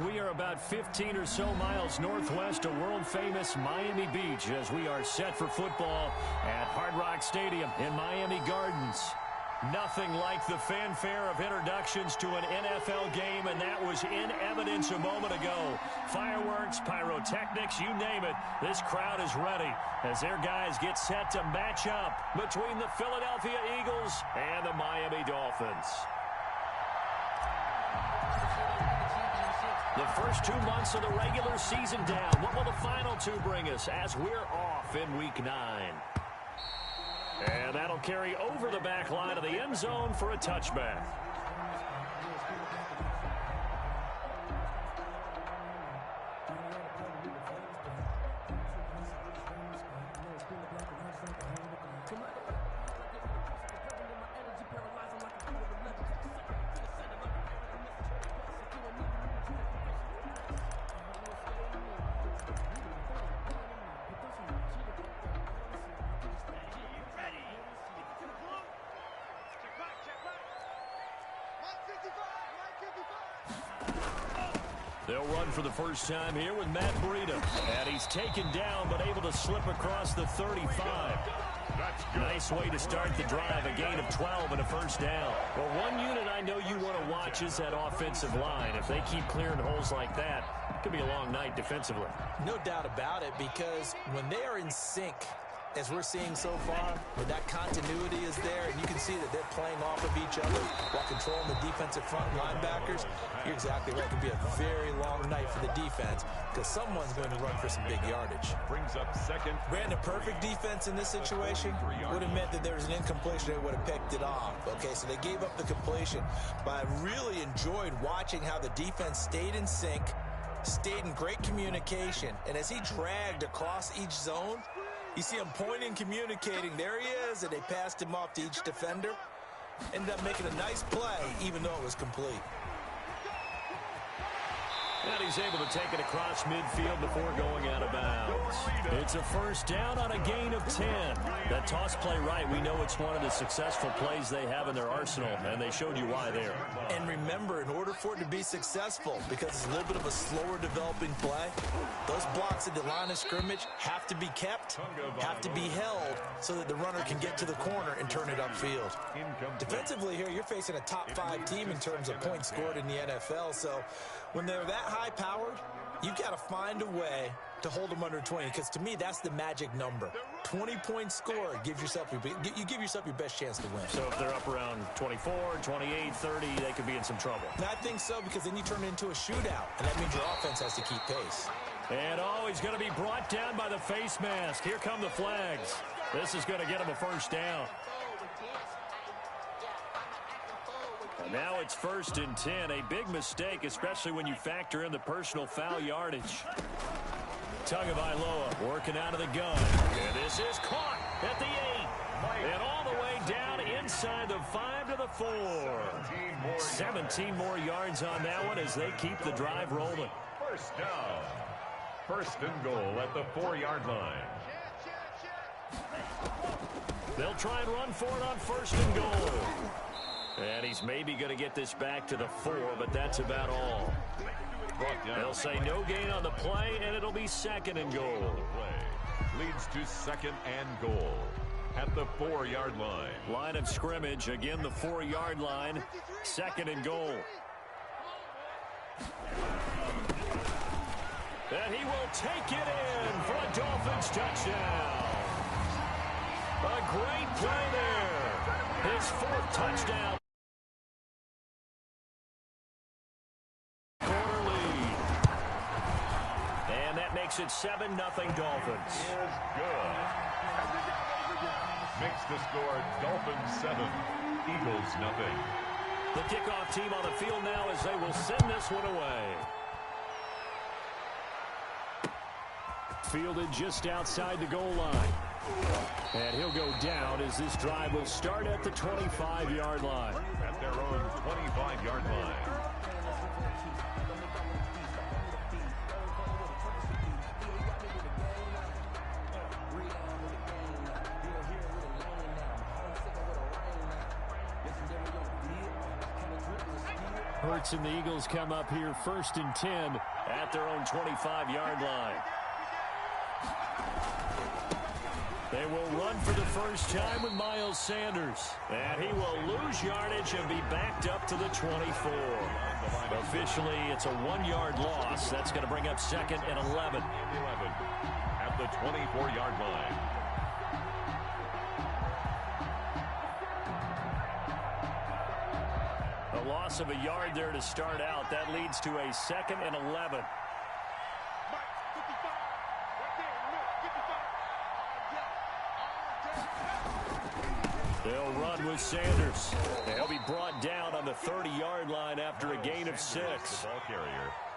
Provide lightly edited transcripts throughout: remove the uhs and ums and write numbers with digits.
We are about 15 or so miles northwest of world-famous Miami Beach as we are set for football at Hard Rock Stadium in Miami Gardens. Nothing like the fanfare of introductions to an NFL game, and that was in evidence a moment ago. Fireworks, pyrotechnics, you name it. This crowd is ready as their guys get set to match up between the Philadelphia Eagles and the Miami Dolphins. The first 2 months of the regular season down. What will the final two bring us as we're off in Week 9? And that'll carry over the back line of the end zone for a touchback. They'll run for the first time here with Matt Breida. And he's taken down but able to slip across the 35. Nice way to start the drive. A gain of 12 and a first down. Well, one unit I know you want to watch is that offensive line. If they keep clearing holes like that, it could be a long night defensively. No doubt about it, because when they are in sync, as we're seeing so far, when that continuity is there, and you can see that they're playing off of each other while controlling the defensive front linebackers, you're exactly right. It could be a very long night for the defense because someone's going to run for some big yardage. Brings up second. Ran a perfect defense in this situation would have meant that there was an incompletion. They would have picked it off. Okay, so they gave up the completion. But I really enjoyed watching how the defense stayed in sync, stayed in great communication, and as he dragged across each zone, you see him pointing, communicating. There he is, and they passed him off to each defender. Ended up making a nice play, even though it was complete. And he's able to take it across midfield before going out of bounds. It's a first down on a gain of 10. That toss play right, we know it's one of the successful plays they have in their arsenal, and they showed you why there. And remember, in order for it to be successful, because it's a little bit of a slower developing play, those blocks at the line of scrimmage have to be kept, have to be held, so that the runner can get to the corner and turn it upfield. Defensively here, you're facing a top 5 team in terms of points scored in the NFL, so when they're that high-powered, you've got to find a way to hold them under 20, because to me, that's the magic number. 20-point score gives yourself you give yourself your best chance to win. So if they're up around 24, 28, 30, they could be in some trouble. And I think so, because then you turn it into a shootout, and that means your offense has to keep pace. And he's going to be brought down by the face mask. Here come the flags. This is going to get him a first down. And now it's 1st and 10. A big mistake, especially when you factor in the personal foul yardage. Tagovailoa working out of the gun. And this is caught at the 8. And all the way down inside the 5 to the 4. 17 more yards on that one as they keep the drive rolling. First down. 1st and goal at the 4-yard line. They'll try and run for it on 1st and goal. And he's maybe going to get this back to the 4, but that's about all. They'll say no gain on the play, and it'll be 2nd and goal. Leads to 2nd and goal at the 4-yard line. Line of scrimmage, again the 4-yard line, 2nd and goal. And he will take it in for a Dolphins touchdown. A great play there. His 4th touchdown. Quarter lead. And that makes it 7-0 Dolphins. Is good. Makes the score Dolphins 7, Eagles 0. The kickoff team on the field now as they will send this one away. Fielded just outside the goal line. And he'll go down as this drive will start at the 25-yard line. At their own 25-yard line. Hurts and the Eagles come up here 1st and 10 at their own 25-yard line. They will run for the first time with Miles Sanders. And he will lose yardage and be backed up to the 24. Officially, it's a 1-yard loss. That's going to bring up 2nd and 11. At the 24-yard line. A loss of a yard there to start out. That leads to a 2nd and 11. They'll run with Sanders. He'll be brought down on the 30-yard line after a gain of 6.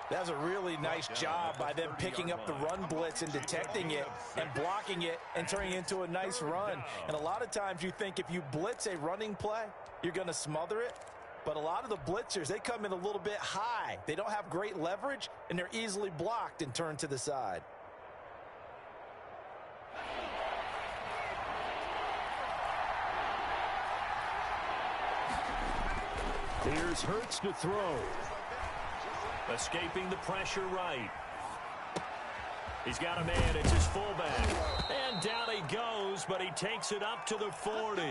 That's a really nice job by them picking up the run blitz and detecting it and blocking it and turning it into a nice run. And a lot of times you think if you blitz a running play, you're going to smother it. But a lot of the blitzers, they come in a little bit high. They don't have great leverage, and they're easily blocked and turned to the side. Here's Hurts to throw. Escaping the pressure right. He's got a man. It's his fullback. And down he goes, but he takes it up to the 40.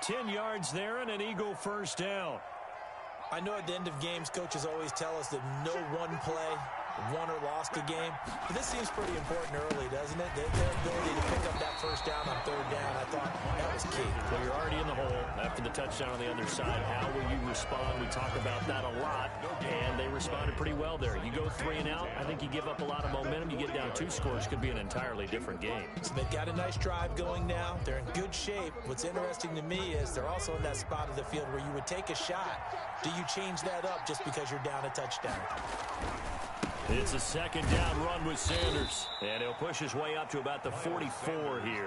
10 yards there and an Eagle first down. I know at the end of games, coaches always tell us that no one play won or lost a game. But this seems pretty important early, doesn't it? Their ability to pick up that first down on 3rd down, I thought that was key. Well, you're already in the hole after the touchdown on the other side. How will you respond? We talk about that a lot, and they responded pretty well there. You go 3 and out, I think you give up a lot of momentum. You get down 2 scores, could be an entirely different game. So they've got a nice drive going now. They're in good shape. What's interesting to me is they're also in that spot of the field where you would take a shot. Do you change that up just because you're down a touchdown? It's a 2nd down run with Sanders. And he'll push his way up to about the 44 here.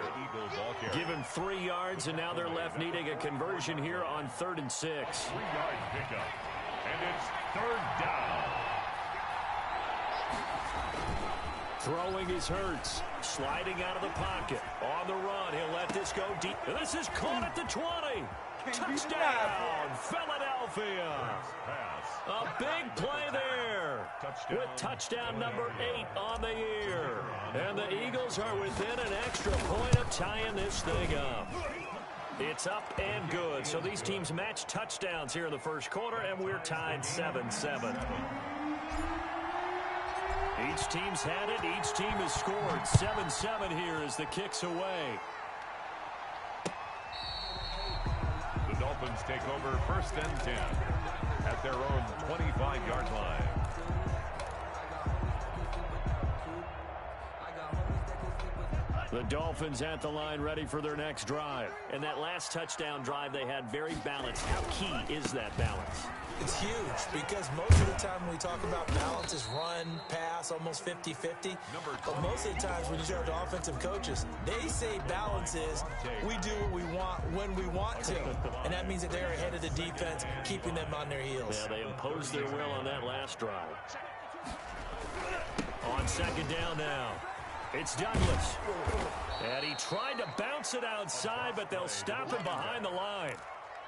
Give him 3 yards, and now they're left needing a conversion here on 3rd and 6. 3-yard pickup. And it's 3rd down. Throwing is Hurts. Sliding out of the pocket. On the run, he'll let this go deep. And this is caught at the 20. Touchdown, Philadelphia. A big play there with touchdown number 8 on the year. And the Eagles are within an extra point of tying this thing up. It's up and good. So these teams match touchdowns here in the first quarter, and we're tied 7-7. Each team's had it. Each team has scored. 7-7 here as the kick's away. The Dolphins take over 1st and 10 at their own 25-yard line. The Dolphins at the line ready for their next drive. And that last touchdown drive they had very balanced. How key is that balance? It's huge because most of the time when we talk about balance is run, pass, almost 50-50. But most of the times when you talk to offensive coaches, they say balance is we do what we want when we want to. And that means that they're ahead of the defense, keeping them on their heels. Yeah, they imposed their will on that last drive. On 2nd down now. It's Douglas. And he tried to bounce it outside, but they'll stop him behind the line.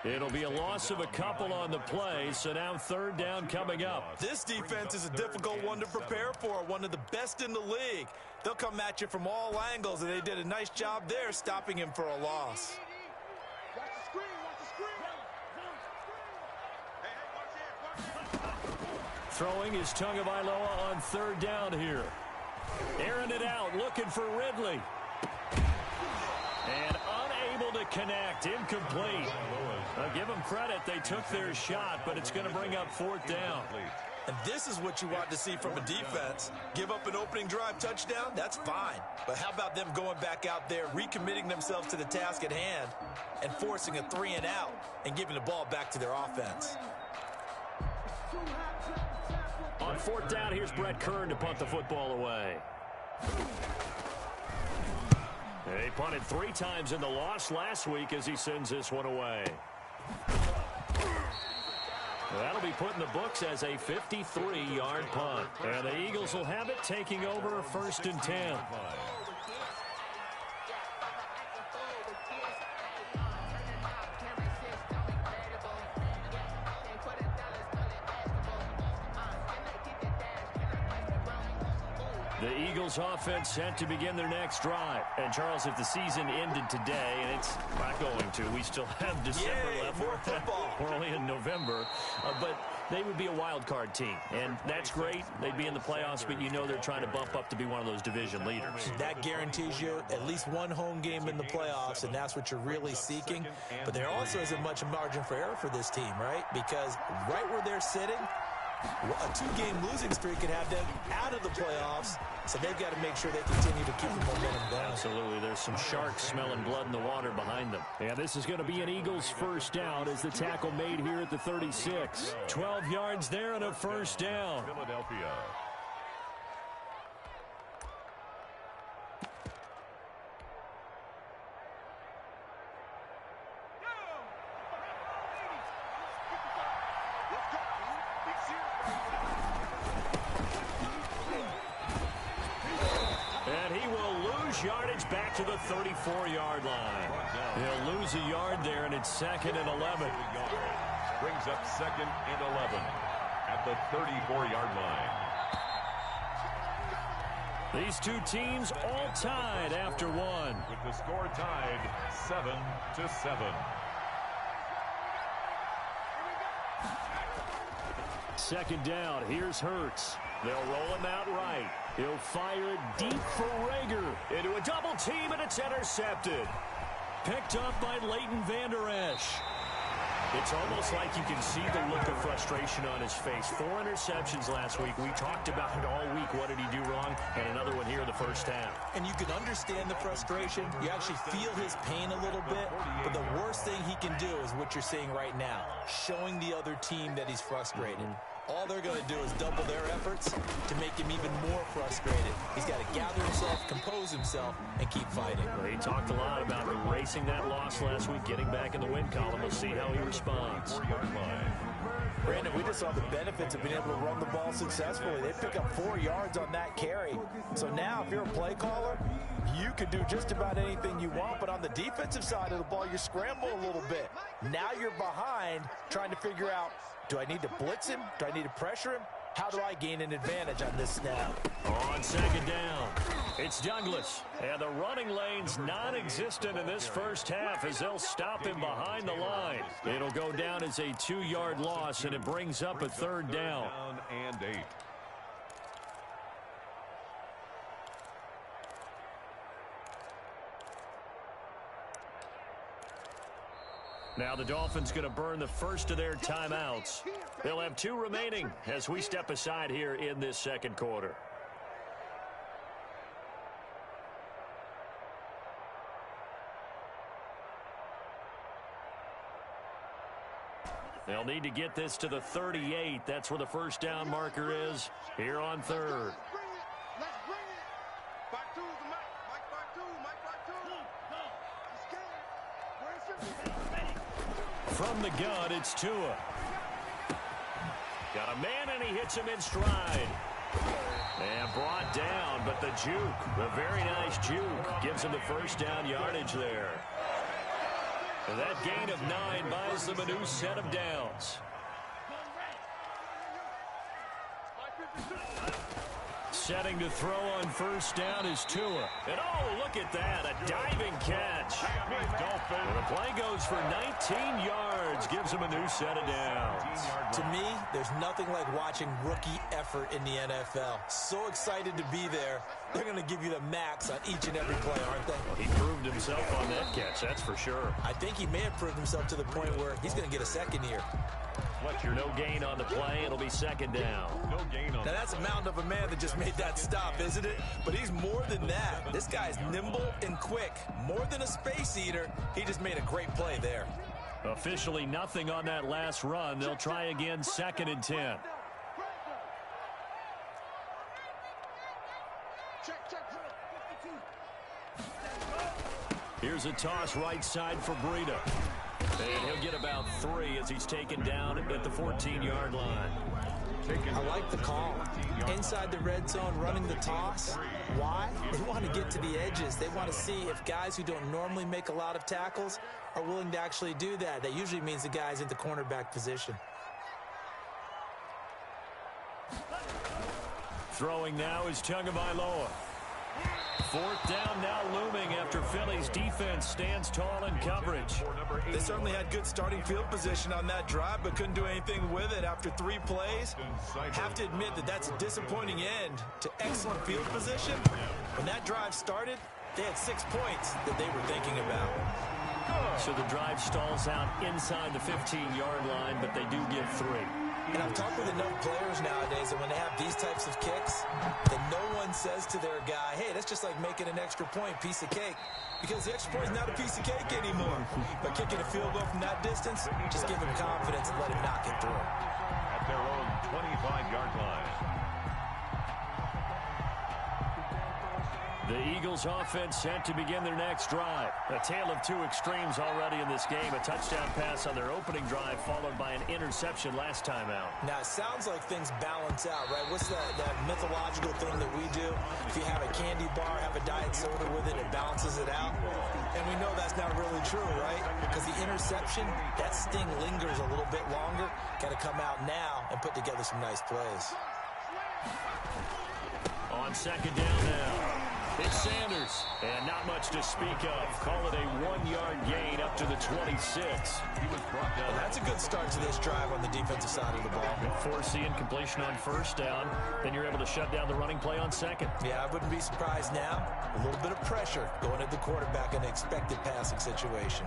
It'll be a loss of a couple on the play, so now 3rd down coming up. This defense is a difficult one to prepare for, one of the best in the league. They'll come at you from all angles, and they did a nice job there stopping him for a loss. Throwing is Tagovailoa on 3rd down here. Airing it out, looking for Ridley. And unable to connect, incomplete. I'll give them credit, they took their shot, but it's going to bring up 4th down. And this is what you want to see from a defense. Give up an opening drive touchdown, that's fine. But how about them going back out there, recommitting themselves to the task at hand, and forcing a 3 and out, and giving the ball back to their offense. On 4th down, here's Brett Kern to punt the football away. They punted 3 times in the loss last week as he sends this one away. That'll be put in the books as a 53-yard punt. And the Eagles will have it, taking over 1st and 10. Eagles offense set to begin their next drive. And, Charles, if the season ended today, and it's not going to, we still have December left. More football. We're only in November. But they would be a wild card team, and that's great. They'd be in the playoffs, but you know they're trying to bump up to be one of those division leaders. That guarantees you at least one home game in the playoffs, and that's what you're really seeking. But there also isn't much margin for error for this team, right? Because right where they're sitting, a two-game losing streak could have them out of the playoffs, so they've got to make sure they continue to keep the momentum going. Absolutely. There's some sharks smelling blood in the water behind them. And this is going to be an Eagles first down as the tackle made here at the 36. 12 yards there and a first down. Philadelphia. Yardage back to the 34-yard line. He'll lose a yard there, and it's 2nd and 11. Brings up 2nd and 11 at the 34-yard line. These two teams all tied after one. With the score tied 7-7. Second down. Here's Hurts. They'll roll him out right. He'll fire it deep for Rager. Into a double team, and it's intercepted. Picked up by Leighton Vander Esch. It's almost like you can see the look of frustration on his face. 4 interceptions last week. We talked about it all week. What did he do wrong? And another one here in the first half. And you can understand the frustration. You actually feel his pain a little bit. But the worst thing he can do is what you're seeing right now, showing the other team that he's frustrated. All they're going to do is double their efforts to make him even more frustrated. He's got to gather himself, compose himself, and keep fighting. Well, he talked a lot about erasing that loss last week, getting back in the win column. We'll see how he responds. Brandon, we just saw the benefits of being able to run the ball successfully. They pick up 4 yards on that carry. So now, if you're a play caller, you can do just about anything you want. But on the defensive side of the ball, you scramble a little bit. Now you're behind, trying to figure out, do I need to blitz him? Do I need to pressure him? How do I gain an advantage on this snap? On second down, it's Douglas. And the running lane's non-existent in this first half as they'll stop him behind the line. It'll go down as a 2-yard loss, and it brings up a third down. Down and 8. Now the Dolphins going to burn the first of their timeouts. They'll have 2 remaining as we step aside here in this second quarter. They'll need to get this to the 38. That's where the first down marker is here on third. From the gun, it's Tua. Got a man, and he hits him in stride. And brought down, but the juke, the very nice juke, gives him the first down yardage there. And that gain of 9 buys them a new set of downs. Setting to throw on first down is Tua. And oh, look at that, a diving catch. And the play goes for 19 yards, gives him a new set of downs. To me, there's nothing like watching rookie effort in the NFL. So excited to be there. They're going to give you the max on each and every play, aren't they? Well, he proved himself on that catch, that's for sure. I think he may have proved himself to the point where he's going to get a second here. No gain on the play. It'll be second down. No gain on. Now that's a mountain of a man that just made that stop, isn't it? But he's more than that. This guy's nimble and quick. More than a space eater. He just made a great play there. Officially nothing on that last run. They'll try again, 2nd and 10. Here's a toss right side for Breida. And he'll get about 3 as he's taken down at the 14-yard line. I like the call. Inside the red zone, running the toss. Why? They want to get to the edges. They want to see if guys who don't normally make a lot of tackles are willing to actually do that. That usually means the guy's in the cornerback position. Throwing now is Tagovailoa. Fourth down now looming after Philly's defense stands tall in coverage. They certainly had good starting field position on that drive, but couldn't do anything with it after 3 plays. Have to admit that that's a disappointing end to excellent field position. When that drive started, they had 6 points that they were thinking about. So the drive stalls out inside the 15-yard line, but they do give 3. And I've talked with enough players nowadays that when they have these types of kicks, that no one says to their guy, hey, that's just like making an extra point, piece of cake. Because the extra point is not a piece of cake anymore. But kicking a field goal from that distance, just give him confidence and let him knock it through. At their own 25-yard line. The Eagles offense set to begin their next drive. A tale of 2 extremes already in this game. A touchdown pass on their opening drive followed by an interception last time out. Now, it sounds like things balance out, right? What's that mythological thing that we do? If you have a candy bar, have a diet soda with it, it balances it out. And we know that's not really true, right? Because the interception, that sting lingers a little bit longer. Got to come out now and put together some nice plays. On second down now. It's Sanders, and not much to speak of. Call it a 1-yard gain up to the 26. Well, that's a good start to this drive on the defensive side of the ball. Force the incompletion on first down, then you're able to shut down the running play on second. Yeah, I wouldn't be surprised now. A little bit of pressure going at the quarterback in an expected passing situation.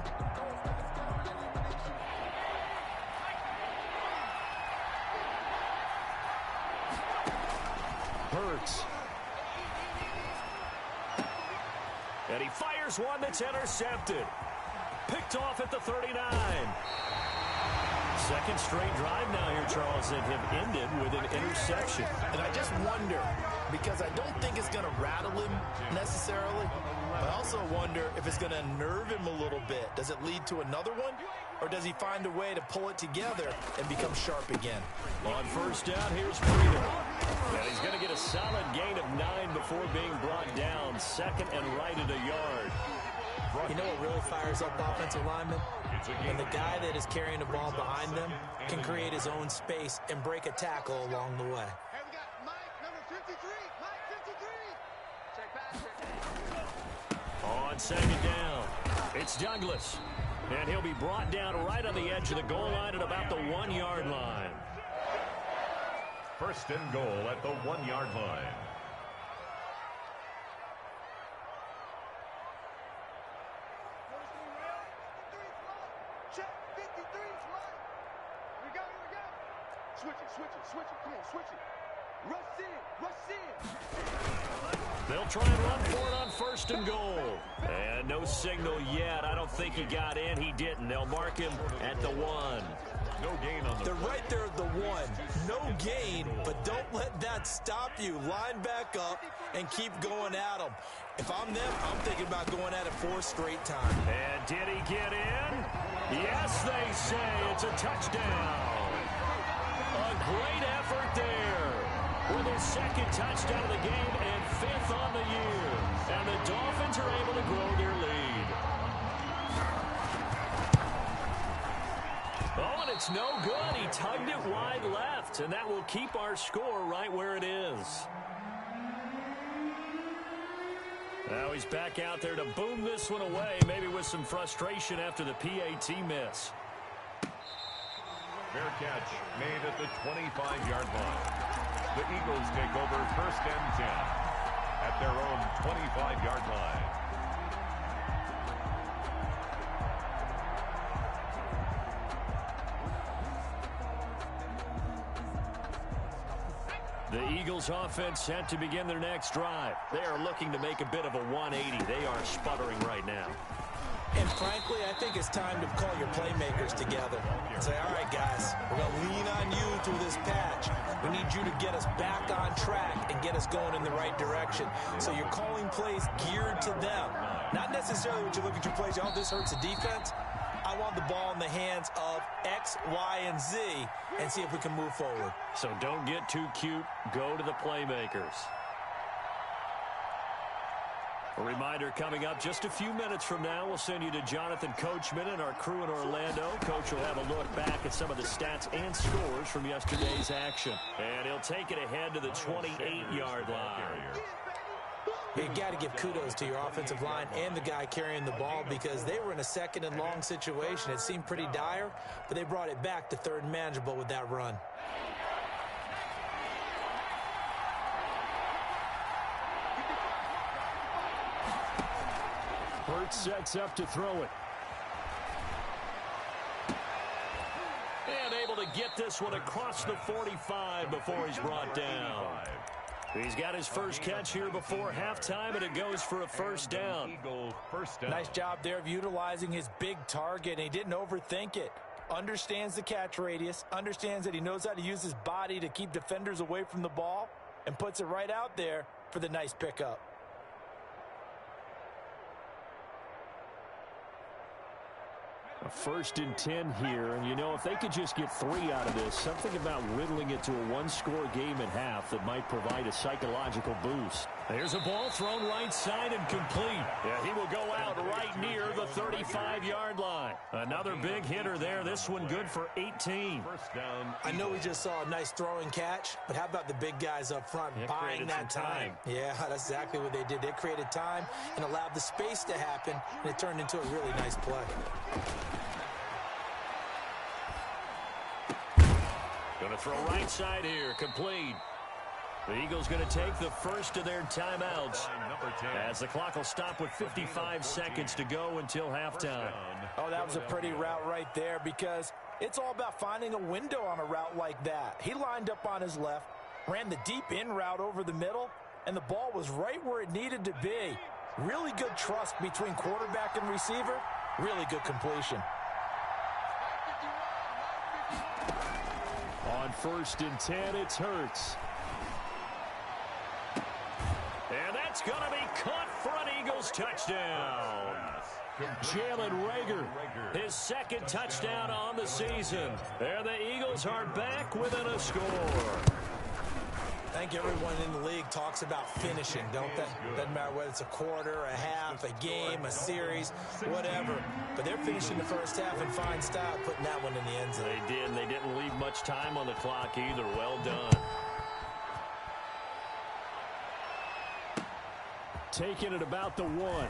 Hurts. And he fires one that's intercepted. Picked off at the 39. Second straight drive now here, Charles, that have ended with an interception. And I just wonder, because I don't think it's going to rattle him necessarily, but I also wonder if it's going to unnerve him a little bit. Does it lead to another one? Or does he find a way to pull it together and become sharp again? On first down, here's Freedom. And he's going to get a solid gain of 9 before being brought down. Second and right at a yard. You know what really fires up offensive linemen? When the guy that is carrying the ball behind them can create his own space and break a tackle along the way. Hey, we got Mike, number 53. Mike, 53. On second down, it's Douglas. And he'll be brought down right on the edge of the goal line at about the 1-yard line. First and goal at the 1-yard line. Check, 53, right. Here we go. Switch it. Come on, switch it. Rush in. They'll try and run for it on first and goal. And no signal yet. I don't think he got in. He didn't. They'll mark him at the 1. No gain on the They're right there at the 1. No gain, but don't let that stop you. Line back up and keep going at them. If I'm them, I'm thinking about going at it 4 straight times. And did he get in? Yes, they say. It's a touchdown. A great effort there. For their second touchdown of the game and 5th on the year. And the Dolphins are able to grow their lead. Oh, and it's no good. He tugged it wide left, and that will keep our score right where it is. Now he's back out there to boom this one away, maybe with some frustration after the PAT miss. fair catch made at the 25-yard line. The Eagles take over first and 10 at their own 25-yard line. The Eagles offense set to begin their next drive. They are looking to make a bit of a 180. They are sputtering right now. And frankly, I think it's time to call your playmakers together. Say, all right, guys, we're going to lean on you through this patch. We need you to get us back on track and get us going in the right direction. So you're calling plays geared to them. Not necessarily when you look at your plays, oh, this hurts the defense. I want the ball in the hands of X, Y, and Z and see if we can move forward. So don't get too cute. Go to the playmakers. A reminder coming up just a few minutes from now. We'll send you to Jonathan Coachman and our crew in Orlando. Coach will have a look back at some of the stats and scores from yesterday's action. And he'll take it ahead to the 28-yard line. You got to give kudos to your offensive line and the guy carrying the ball because they were in a second and long situation. It seemed pretty dire, but they brought it back to third and manageable with that run. Hurts sets up to throw it. And able to get this one across the 45 before he's brought down. He's got his first catch here before halftime, and it goes for a first down. Nice job there of utilizing his big target, and he didn't overthink it. Understands the catch radius, understands that he knows how to use his body to keep defenders away from the ball, and puts it right out there for the nice pickup. A 1st and 10 here, and you know, if they could just get 3 out of this, something about whittling it to a one-score game at half that might provide a psychological boost. There's a ball thrown right side and complete. Yeah, he will go out right near the 35-yard line. Another big hitter there. This one good for 18. I know we just saw a nice throwing catch, but how about the big guys up front buying that time? Yeah, that's exactly what they did. They created time and allowed the space to happen, and it turned into a really nice play. Going to throw right side here. Complete. The Eagles going to take the first of their timeouts as the clock will stop with 55 seconds to go until halftime. Oh, that was a pretty route right there because it's all about finding a window on a route like that. He lined up on his left, ran the deep in route over the middle, and the ball was right where it needed to be. Really good trust between quarterback and receiver. Really good completion. On 1st and 10, it's Hurts. And that's going to be caught for an Eagles touchdown. Jalen Reagor, his second touchdown on the season. There the Eagles are back within a score. I think everyone in the league talks about finishing, don't they? Doesn't matter whether it's a quarter, a half, a game, a series, whatever. But they're finishing the first half in fine style, putting that one in the end zone. They did, and they didn't leave much time on the clock either. Well done. taking it about the 1.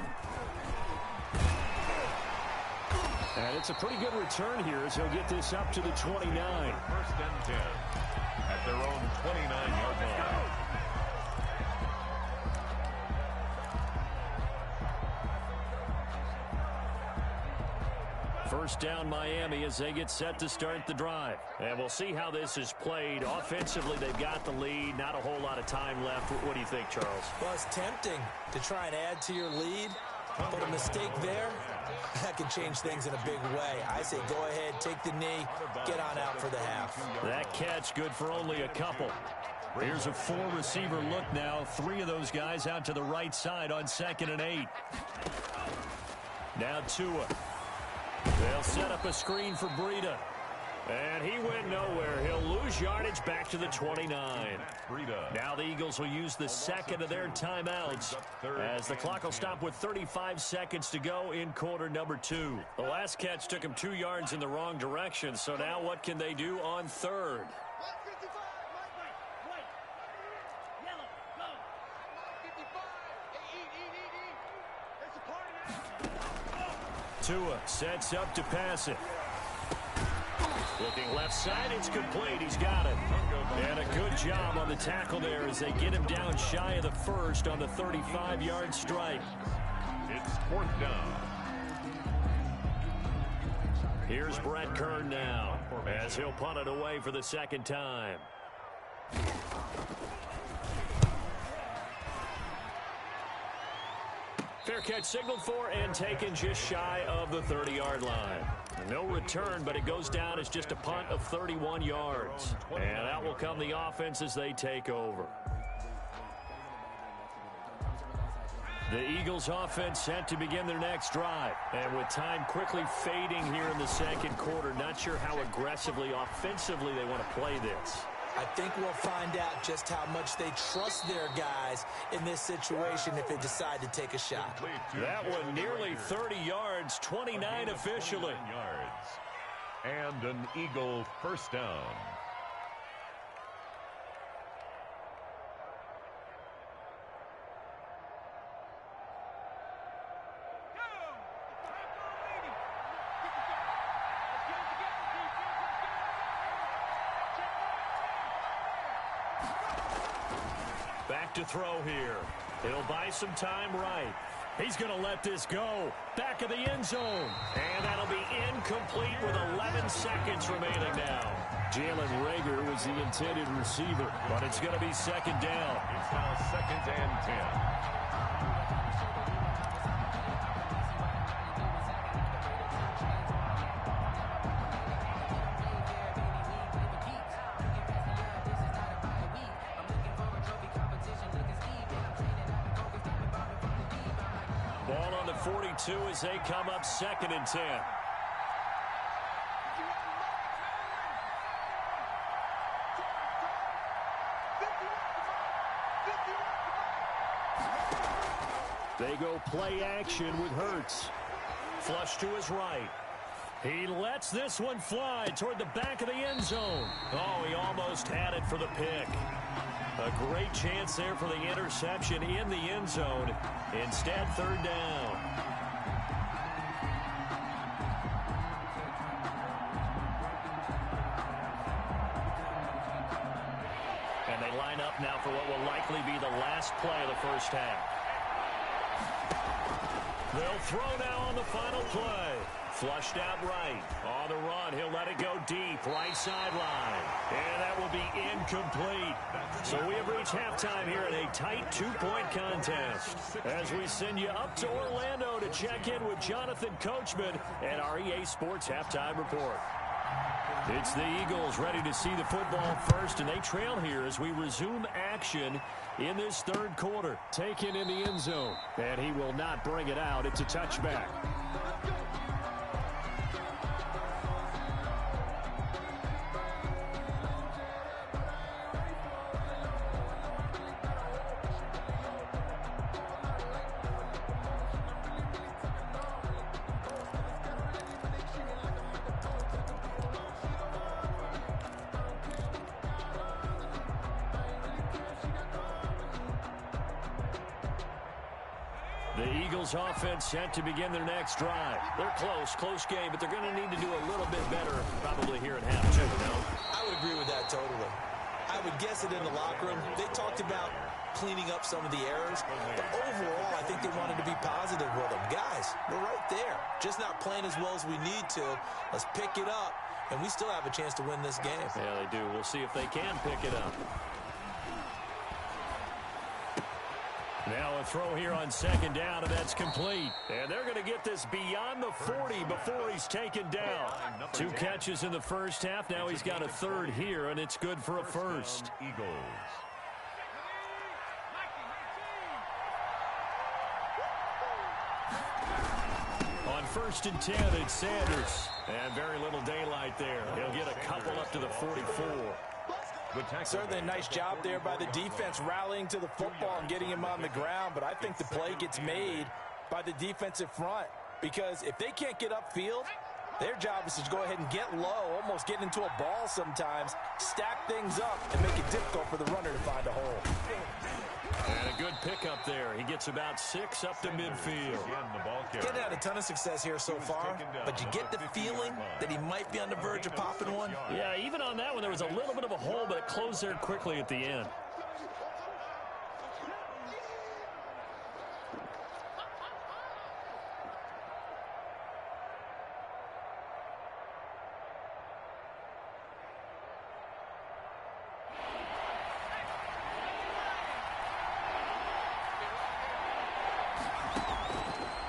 And it's a pretty good return here as he'll get this up to the 29. 1st and 10 at their own 29-yard line. First down Miami as they get set to start the drive. And we'll see how this is played. Offensively, they've got the lead. Not a whole lot of time left. What do you think, Charles? Well, it's tempting to try and add to your lead, but a mistake there, that can change things in a big way. I say go ahead, take the knee, get on out for the half. That catch good for only a couple. Here's a 4-receiver look now. 3 of those guys out to the right side on 2nd and 8. Now Tua. They'll set up a screen for Breida. And he went nowhere. He'll lose yardage back to the 29. Now the Eagles will use the second of their timeouts as the clock will stop with 35 seconds to go in quarter number 2. The last catch took him 2 yards in the wrong direction, so now what can they do on 3rd? Tua sets up to pass it. Looking left side, it's complete. He's got it. And a good job on the tackle there as they get him down shy of the first on the 35-yard strike. It's 4th down. Here's Brett Kern now as he'll punt it away for the second time. Fair catch signaled for and taken just shy of the 30-yard line. No return, but it goes down as just a punt of 31 yards. And out will come the offense as they take over. The Eagles offense set to begin their next drive. And with time quickly fading here in the second quarter, not sure how aggressively, offensively they want to play this. I think we'll find out just how much they trust their guys in this situation if they decide to take a shot. That one nearly 30 yards, 29 officially. And an Eagle first down. Back to throw here. He'll buy some time right. He's going to let this go. Back of the end zone. And that'll be incomplete with 11 seconds remaining now. Jalen Reagor was the intended receiver, but it's going to be second down. It's now 2nd and 10. Ball on the 42 as they come up 2nd and 10. They go play action with Hurts. Flush to his right. He lets this one fly toward the back of the end zone. Oh, he almost had it for the pick. A great chance there for the interception in the end zone. Instead, 3rd down. And they line up now for what will likely be the last play of the first half. They'll throw now on the final play. Flushed out right. On the run, he'll let it go deep. Right sideline. And that will be incomplete. So we have reached halftime here in a tight 2-point contest. As we send you up to Orlando to check in with Jonathan Coachman and our EA Sports Halftime Report. It's the Eagles ready to see the football first, and they trail here as we resume action in this 3rd quarter. Taken in the end zone, and he will not bring it out. It's a touchback. The Eagles offense set to begin their next drive. They're close game, but they're going to need to do a little bit better probably here at half two, no? I would agree with that totally. I would guess it in the locker room. They talked about cleaning up some of the errors, but overall, I think they wanted to be positive with them. Guys, we're right there. Just not playing as well as we need to. Let's pick it up, and we still have a chance to win this game. Yeah, they do. We'll see if they can pick it up. Now a throw here on 2nd down, and that's complete. And they're going to get this beyond the 40 before he's taken down. 2 catches in the first half. Now he's got a 3rd here, and it's good for a first. Eagles. On 1st and 10, it's Sanders. And very little daylight there. He'll get a couple up to the 44. Certainly a nice job there by the defense rallying to the football and getting him on the ground, but I think the play gets made by the defensive front because if they can't get upfield, their job is to go ahead and get low, almost get into a ball sometimes, stack things up, and make it difficult for the runner to find a hole. And a good pickup there. He gets about 6 up to midfield. Getting had a ton of success here so far, but you get the feeling that he might be on the verge of popping one. Yeah, even on that one, there was a little bit of a hole, but it closed there quickly at the end.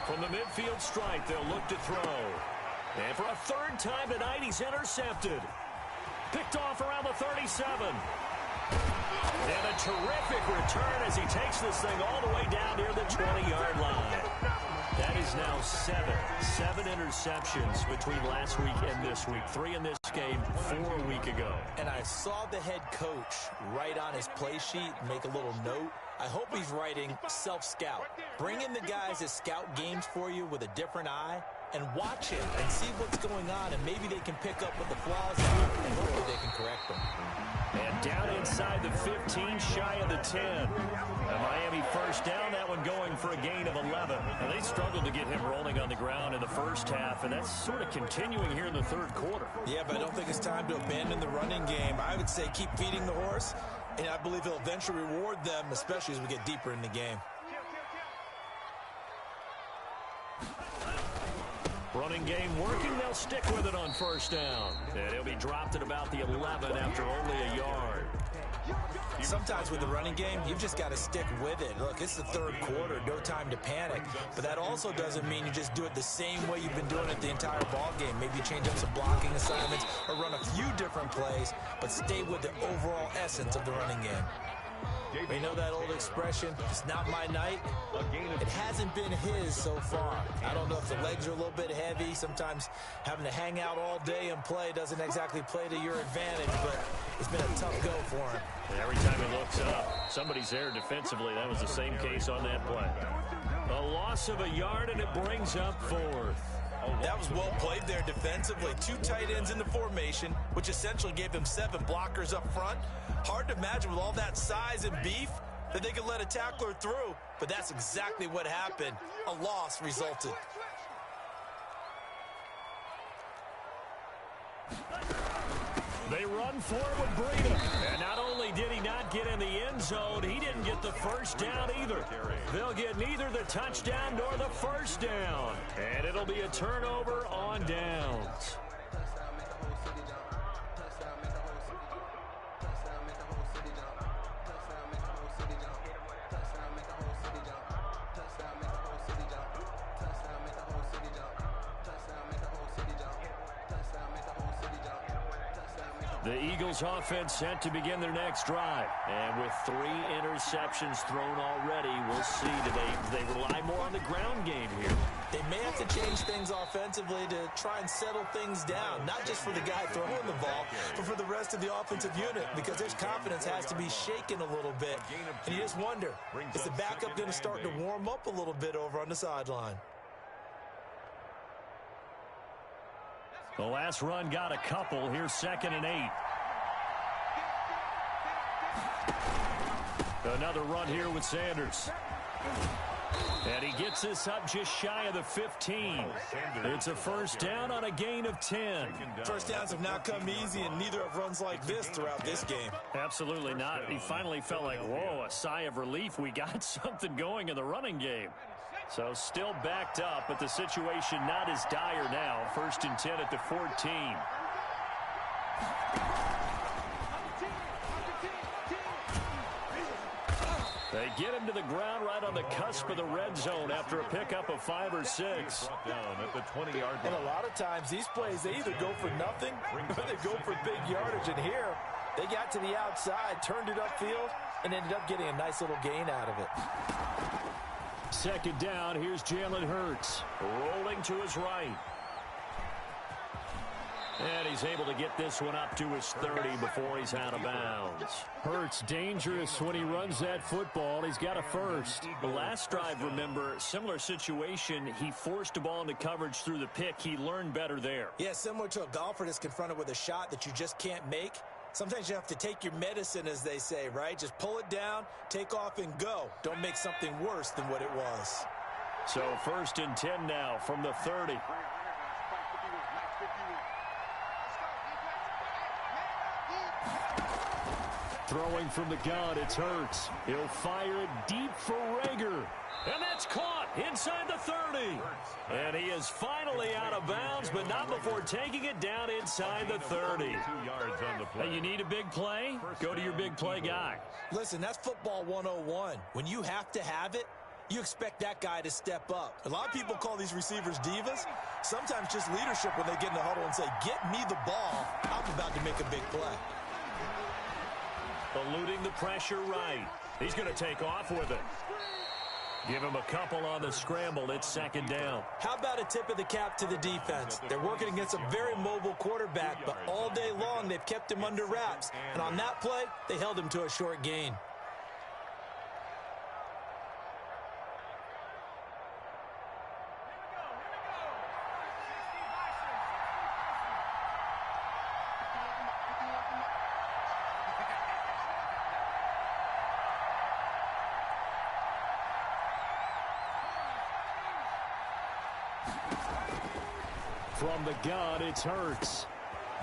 From the midfield stripe, they'll look to throw. And for a 3rd time tonight, he's intercepted. Picked off around the 37. And a terrific return as he takes this thing all the way down near the 20-yard line. That is now 7 interceptions between last week and this week. 3 in this game 4 weeks ago. And I saw the head coach write on his play sheet, make a little note. I hope he's writing self-scout. Bring in the guys that scout games for you with a different eye and watch it and see what's going on, and maybe they can pick up what the flaws are and hopefully they can correct them. And down inside the 15, shy of the 10. A Miami first down, that one going for a gain of 11. And they struggled to get him rolling on the ground in the first half, and that's sort of continuing here in the third quarter. Yeah, but I don't think it's time to abandon the running game. I would say keep feeding the horse, and I believe he'll eventually reward them, especially as we get deeper in the game. Running game working, they'll stick with it on first down. And he'll be dropped at about the 11 after only a yard. Sometimes with the running game, you've just got to stick with it. Look, it's the third quarter, no time to panic. But that also doesn't mean you just do it the same way you've been doing it the entire ball game. Maybe change up some blocking assignments or run a few different plays, but stay with the overall essence of the running game. You know that old expression, it's not my night? It hasn't been his so far. I don't know if the legs are a little bit heavy. Sometimes having to hang out all day and play doesn't exactly play to your advantage, but it's been a tough go for him. And every time he looks up, somebody's there defensively. That was the same case on that play. A loss of a yard, and it brings up fourth. That was well played there defensively. 2 tight ends in the formation, which essentially gave them 7 blockers up front. Hard to imagine with all that size and beef that they could let a tackler through, but that's exactly what happened. A loss resulted. They run forward with Breida. And not only did he not get in the end zone, he didn't get the first down either. They'll get neither the touchdown nor the first down. And it'll be a turnover on downs. The Eagles offense set to begin their next drive. And with 3 interceptions thrown already, we'll see. Do they rely more on the ground game here? They may have to change things offensively to try and settle things down, not just for the guy throwing the ball, but for the rest of the offensive unit, because their confidence has to be shaken a little bit. And you just wonder, is the backup going to start to warm up a little bit over on the sideline? The last run got a couple. Here's 2nd and 8. Another run here with Sanders. And he gets this up just shy of the 15. It's a first down on a gain of 10. First downs have not come easy, and neither have runs like this throughout this game. Absolutely not. He finally felt like, whoa, a sigh of relief. We got something going in the running game. So still backed up, but the situation not as dire now. 1st and 10 at the 14. They get him to the ground right on the cusp of the red zone after a pickup of 5 or 6. Down at the 20-yard And line. a lot of times these plays, they either go for nothing or they go for big yardage. And here, they got to the outside, turned it upfield, and ended up getting a nice little gain out of it. 2nd down, here's Jalen Hurts, rolling to his right. And he's able to get this one up to his 30 before he's out of bounds. Hurts dangerous when he runs that football. He's got a first. The last drive, remember, similar situation. He forced a ball into coverage through the pick. He learned better there. Yeah, similar to a golfer that's confronted with a shot that you just can't make. Sometimes you have to take your medicine, as they say, right? Just pull it down, take off, and go. Don't make something worse than what it was. So 1st and 10 now from the 30. Throwing from the gun, it's Hurts. He'll fire it deep for Rager. And that's caught inside the 30. And he is finally out of bounds, but not before taking it down inside the 30. 2 yards on the play. Hey, you need a big play? Go to your big play guy. Listen, that's football 101. When you have to have it, you expect that guy to step up. A lot of people call these receivers divas. Sometimes just leadership when they get in the huddle and say, get me the ball. I'm about to make a big play. Eluding the pressure right. He's going to take off with it. Give him a couple on the scramble. It's second down. How about a tip of the cap to the defense? They're working against a very mobile quarterback, but all day long they've kept him under wraps. And on that play, they held him to a short gain. From the gun, it's Hurts.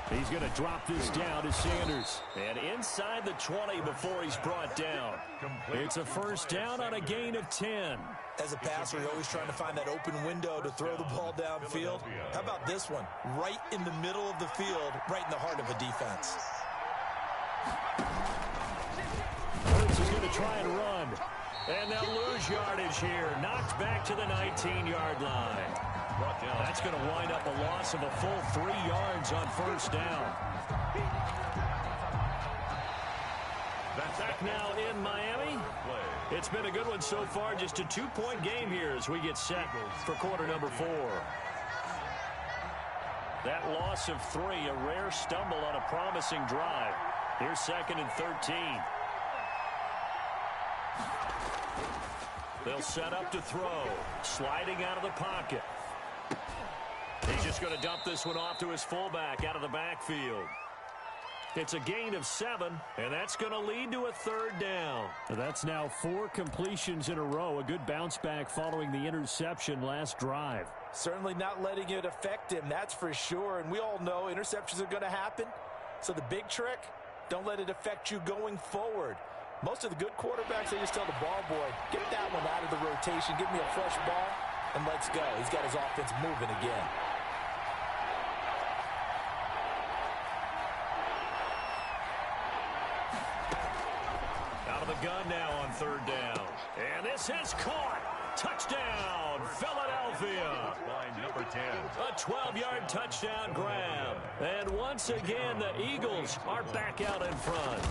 He's going to drop this down to Sanders. And inside the 20 before he's brought down. It's a first down on a gain of 10. As a passer, you're always trying to find that open window to throw the ball downfield. How about this one? Right in the middle of the field, right in the heart of a defense. Hurts is going to try and run. And they'll lose yardage here. Knocked back to the 19-yard line. That's going to wind up a loss of a full 3 yards on first down. Back now in Miami. It's been a good one so far. Just a 2-point game here as we get set for quarter number 4. That loss of 3, a rare stumble on a promising drive. Here's second and 13. They'll set up to throw. Sliding out of the pocket. He's just going to dump this one off to his fullback out of the backfield. It's a gain of 7, and that's going to lead to a third down. That's now 4 completions in a row. A good bounce back following the interception last drive. Certainly not letting it affect him, that's for sure. And we all know interceptions are going to happen. So the big trick, don't let it affect you going forward. Most of the good quarterbacks, they just tell the ball boy, get that one out of the rotation, give me a fresh ball, and let's go. He's got his offense moving again. The gun now on third down. And this is caught. Touchdown, Philadelphia. Line number 10. A 12-yard touchdown grab. And once again, the Eagles are back out in front.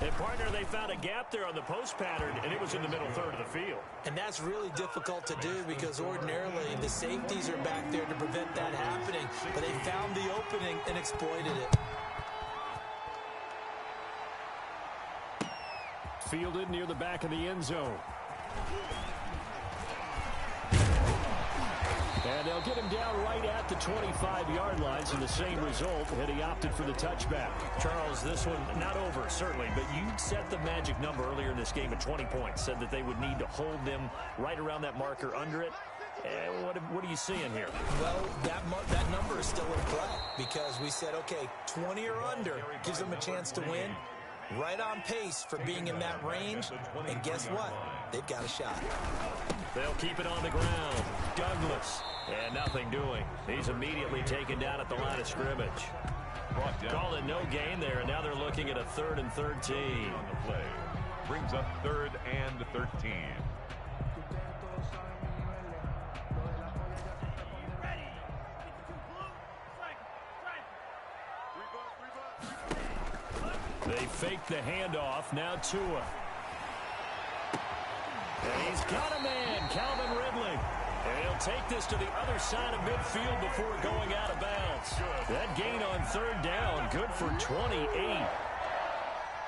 And, partner, they found a gap there on the post pattern, and it was in the middle third of the field. And that's really difficult to do because ordinarily the safeties are back there to prevent that happening. But they found the opening and exploited it. Fielded near the back of the end zone. And they'll get him down right at the 25-yard line, so the same result, and he opted for the touchback. Charles, this one not over, certainly, but you set the magic number earlier in this game at 20 points, said that they would need to hold them right around that marker under it. What are you seeing here? Well, that number is still in play because we said, okay, 20 or under gives them a chance to win. Right on pace for being in that range. And guess what? They've got a shot. They'll keep it on the ground. Douglas. And nothing doing. He's immediately taken down at the line of scrimmage. Call it no gain there, and now they're looking at a 3rd and 13. On the play. Brings up 3rd and 13. They fake the handoff. Now Tua. And he's got a man, Calvin Ridley. And he'll take this to the other side of midfield before going out of bounds. That gain on 3rd down, good for 28.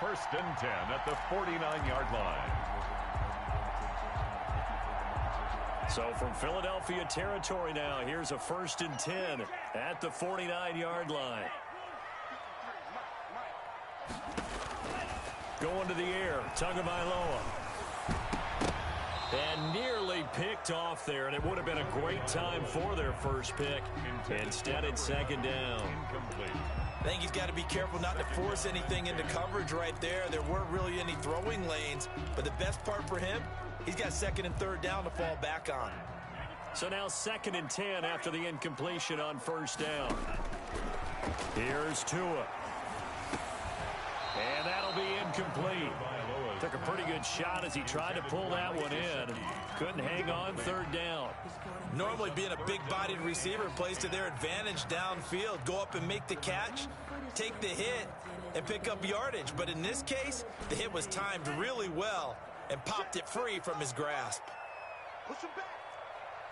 1st and 10 at the 49-yard line. So from Philadelphia territory now, here's a 1st and 10 at the 49-yard line. Going to the air, Tagovailoa. And nearly picked off there, and it would have been a great time for their first pick. Instead, it's 2nd down. Incomplete. I think he's got to be careful not to force anything into coverage right there. There weren't really any throwing lanes, but the best part for him, he's got 2nd and 3rd down to fall back on. So now 2nd and 10 after the incompletion on 1st down. Here's Tua. And that'll be incomplete. Took a pretty good shot as he tried to pull that one in. Couldn't hang on 3rd down. Normally being a big-bodied receiver plays to their advantage downfield. Go up and make the catch, take the hit, and pick up yardage. But in this case, the hit was timed really well. and popped it free from his grasp. Push him back.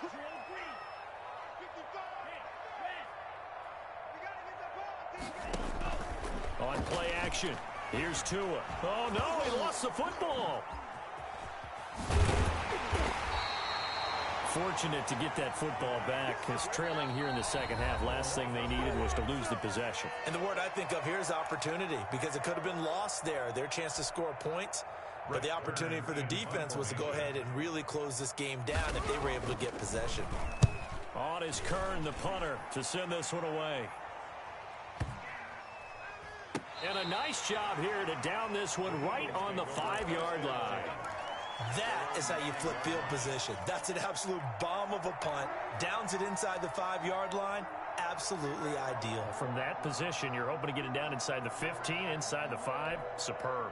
Push him. 55. On play action, here's Tua. Oh, no, he lost the football. Fortunate to get that football back, because trailing here in the second half, last thing they needed was to lose the possession. And the word I think of here is opportunity, because it could have been lost there, their chance to score points. But the opportunity for the defense was to go ahead and really close this game down if they were able to get possession. On is Kern, the punter, to send this one away. And a nice job here to down this one right on the 5-yard line. That is how you flip field position. That's an absolute bomb of a punt. Downs it inside the 5-yard line. Absolutely ideal. From that position, you're hoping to get it down inside the 15, inside the 5. Superb.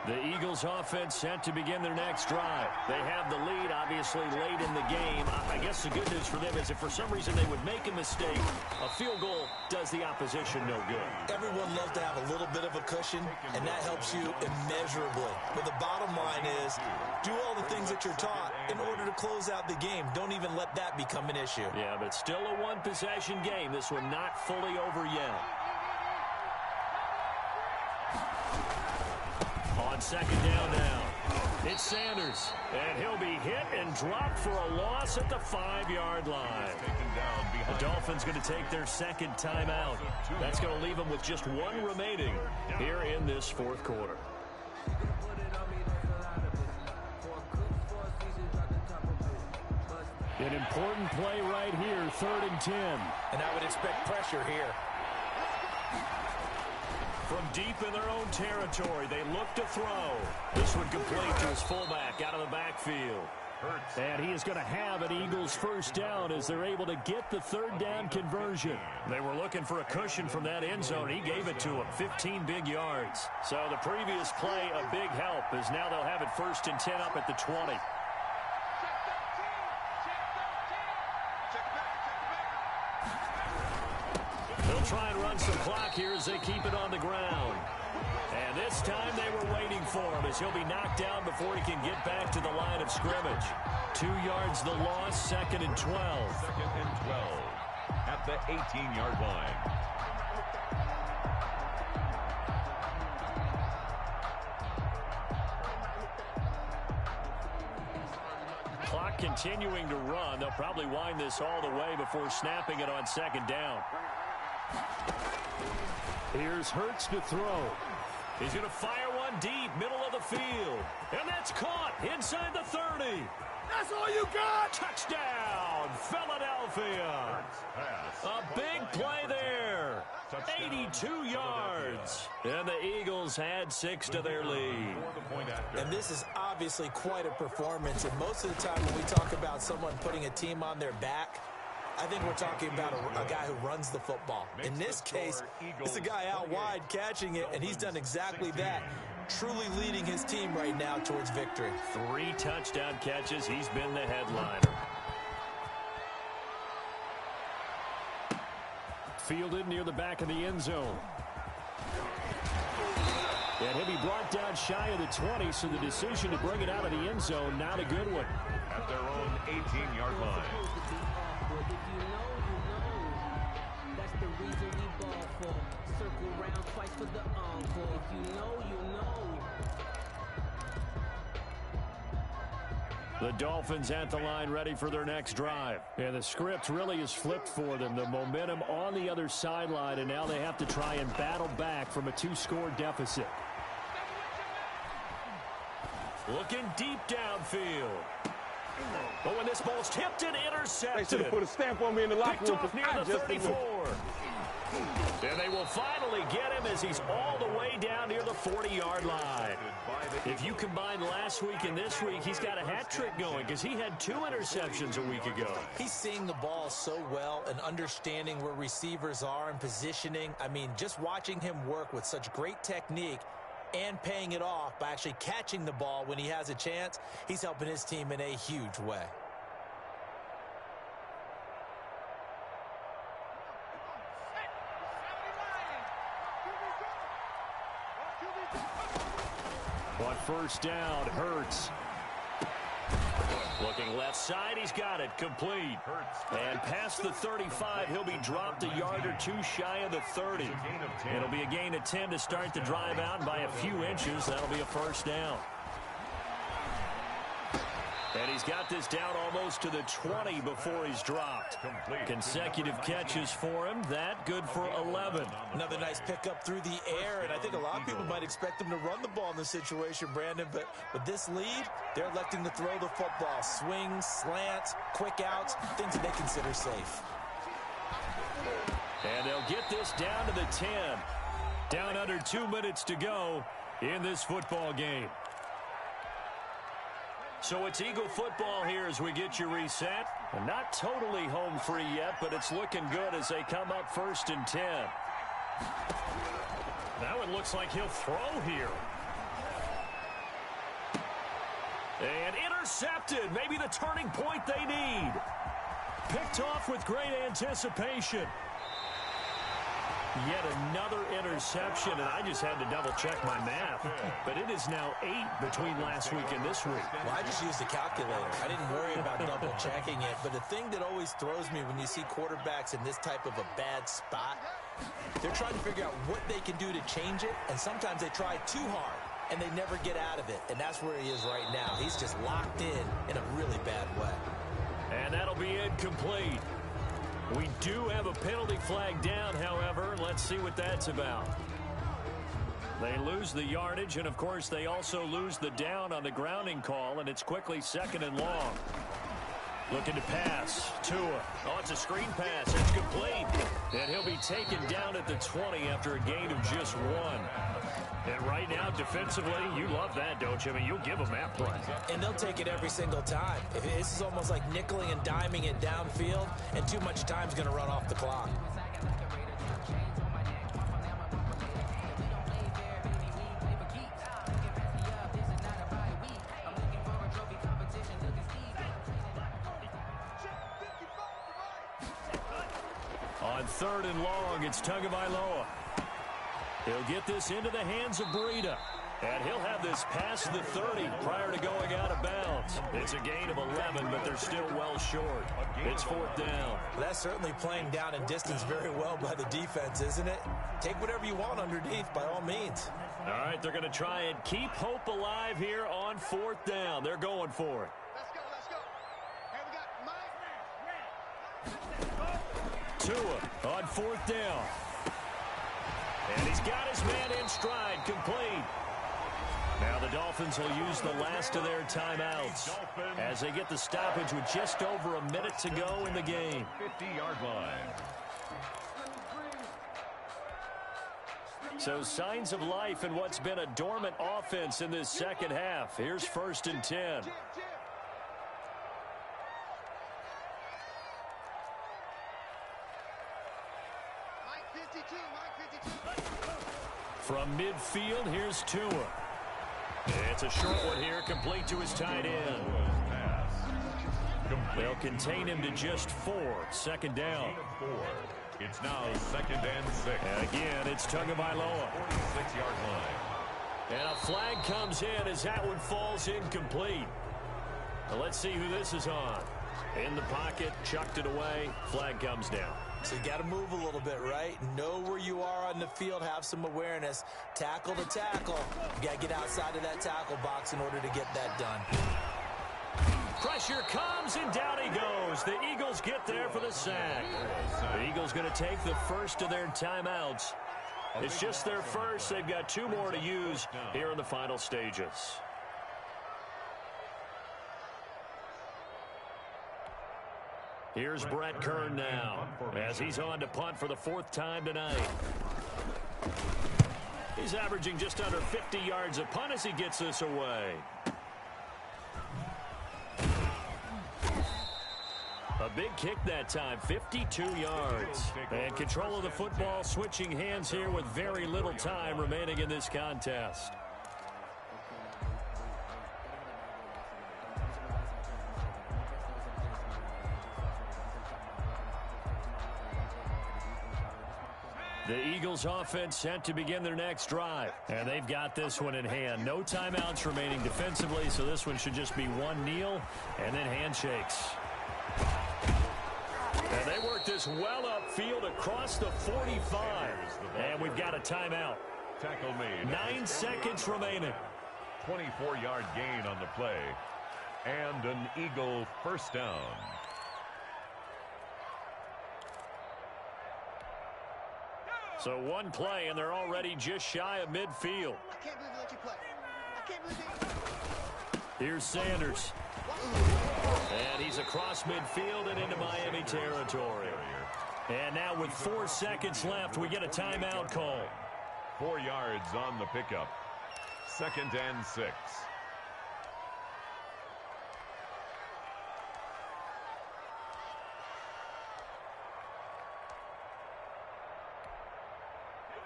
The Eagles offense set to begin their next drive. They have the lead, obviously, late in the game. I guess the good news for them is if for some reason they would make a mistake, a field goal does the opposition no good. Everyone loves to have a little bit of a cushion, and that helps you immeasurably. But the bottom line is, do all the things that you're taught in order to close out the game. Don't even let that become an issue. Yeah, but still a one-possession game. This one not fully over yet. On second down now, it's Sanders, and he'll be hit and dropped for a loss at the 5-yard line. The Dolphins going to take their second timeout. That's going to leave them with just one remaining here in this fourth quarter. An important play right here, 3rd and 10. And I would expect pressure here. From deep in their own territory, they look to throw. This one complete to his fullback out of the backfield. And he is going to have an Eagles first down as they're able to get the 3rd down conversion. They were looking for a cushion from that end zone. He gave it to them, 15 big yards. So the previous play, a big help, as now they'll have it 1st and 10 up at the 20. They'll try and run some clock here as they keep it on the ground. And this time they were waiting for him as he'll be knocked down before he can get back to the line of scrimmage. 2 yards the loss, 2nd and 12. 2nd and 12 at the 18-yard line. Clock continuing to run. They'll probably wind this all the way before snapping it on 2nd down. Here's Hurts to throw. He's going to fire one deep, middle of the field. And that's caught inside the 30. That's all you got! Touchdown, Philadelphia. A big play there. 82 yards. And the Eagles had 6 to their lead. And this is obviously quite a performance. And most of the time when we talk about someone putting a team on their back, I think we're talking about a guy who runs the football. In this case, it's a guy out wide catching it, and he's done exactly that, truly leading his team right now towards victory. 3 touchdown catches. He's been the headliner. Fielded near the back of the end zone. And he'll be brought down shy of the 20, so the decision to bring it out of the end zone, not a good one. At their own 18-yard line. The Dolphins at the line ready for their next drive. And the script really is flipped for them. The momentum on the other sideline, and now they have to try and battle back from a 2-score deficit. Looking deep downfield. But when this ball's tipped and intercepted. They should have put a stamp on me in the locker room. Picked off near the 34. And they will finally get him as he's all the way down near the 40-yard line. If you combine last week and this week, he's got a hat trick going because he had 2 interceptions a week ago. He's seeing the ball so well and understanding where receivers are and positioning. I mean, just watching him work with such great technique and paying it off by actually catching the ball when he has a chance, he's helping his team in a huge way. On first down, Hurts. Looking left side, he's got it, complete. And past the 35, he'll be dropped a yard or two shy of the 30. It'll be a gain of 10 to start the drive out, and by a few inches, that'll be a first down. And he's got this down almost to the 20 before he's dropped. Consecutive catches for him. That good for 11. Another nice pickup through the air, and I think a lot of people might expect him to run the ball in this situation, Brandon, but with this lead, they're electing to throw the football. Swings, slants, quick outs, things that they consider safe. And they'll get this down to the 10. Down under 2 minutes to go in this football game. So it's Eagle football here as we get you reset. And not totally home free yet, but it's looking good as they come up 1st and 10. Now it looks like he'll throw here. And intercepted. Maybe the turning point they need. Picked off with great anticipation. Yet another interception, and I just had to double-check my math. But it is now 8 between last week and this week. Well, I just used a calculator. I didn't worry about double-checking it. But the thing that always throws me when you see quarterbacks in this type of a bad spot, they're trying to figure out what they can do to change it, and sometimes they try too hard, and they never get out of it. And that's where he is right now. He's just locked in a really bad way. And that'll be incomplete. We do have a penalty flag down, however. Let's see what that's about. They lose the yardage, and, of course, they also lose the down on the grounding call, and it's quickly 2nd and long. Looking to pass. Tua. Oh, it's a screen pass. It's complete. And he'll be taken down at the 20 after a gain of just 1. And right now, defensively, you love that, don't you? I mean, you'll give them that play. And they'll take it every single time. This is almost like nickeling and diming it downfield, and too much time's going to run off the clock. On 3rd and long, it's Tagovailoa. He'll get this into the hands of Breida. And he'll have this past the 30 prior to going out of bounds. It's a gain of 11, but they're still well short. It's 4th down. That's certainly playing down in distance very well by the defense, isn't it? Take whatever you want underneath, by all means. All right, they're going to try and keep hope alive here on 4th down. They're going for it. Tua on 4th down. And he's got his man in stride, complete. Now the Dolphins will use the last of their timeouts as they get the stoppage with just over a minute to go in the game. 50-yard line. So signs of life in what's been a dormant offense in this second half. Here's 1st and 10. From midfield, here's Tua. It's a short one here, complete to his tight end. They'll contain him to just 4. 2nd down. It's now 2nd and 6. And again, it's Tagovailoa. 46-yard line. And a flag comes in as that one falls incomplete. Now let's see who this is on. In the pocket, chucked it away. Flag comes down. So you got to move a little bit, right? Know where you are on the field, have some awareness. Tackle to tackle. You got to get outside of that tackle box in order to get that done. Pressure comes, and down he goes. The Eagles get there for the sack. The Eagles going to take the first of their timeouts. It's just their first. They've got 2 more to use here in the final stages. Here's Brett Kern now as he's on to punt for the 4th time tonight. He's averaging just under 50 yards a punt as he gets this away. A big kick that time, 52 yards. And control of the football switching hands here with very little time remaining in this contest. The Eagles offense set to begin their next drive. And they've got this one in hand. No timeouts remaining defensively, so this one should just be one kneel and then handshakes. And they work this well upfield across the 45. And we've got a timeout. Tackle made. 9 seconds remaining. 24-yard gain on the play. And an Eagle first down. So one play, and they're already just shy of midfield. I can't believe they let you play. I can't believe Here's Sanders. And he's across midfield and into Miami territory. And now with 4 seconds left, we get a timeout call. 4 yards on the pickup. 2nd and 6.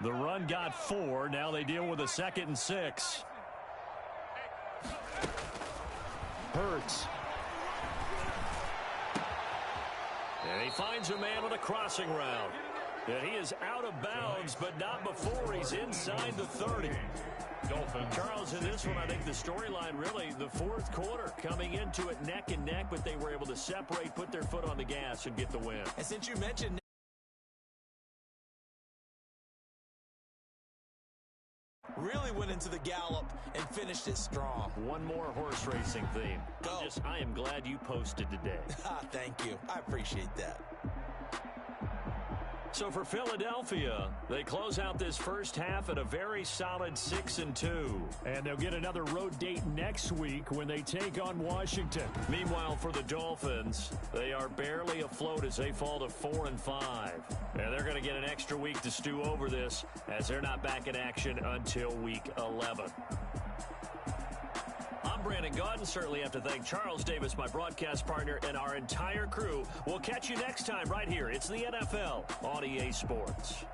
The run got 4. Now they deal with a 2nd and 6. Hurts. And he finds a man on a crossing route. And he is out of bounds, but not before he's inside the 30. Dolphins. Charles, in this one, I think the storyline really, the 4th quarter, coming into it neck and neck, but they were able to separate, put their foot on the gas, and get the win. And since you mentioned really went into the gallop and finished it strong. One more horse racing theme. Go. I am glad you posted today. Thank you. I appreciate that. So for Philadelphia, they close out this first half at a very solid 6-2. And they'll get another road date next week when they take on Washington. Meanwhile, for the Dolphins, they are barely afloat as they fall to 4-5. And they're going to get an extra week to stew over this as they're not back in action until week 11. I'm Brandon Gaudin. Certainly have to thank Charles Davis, my broadcast partner, and our entire crew. We'll catch you next time right here. It's the NFL on EA Sports.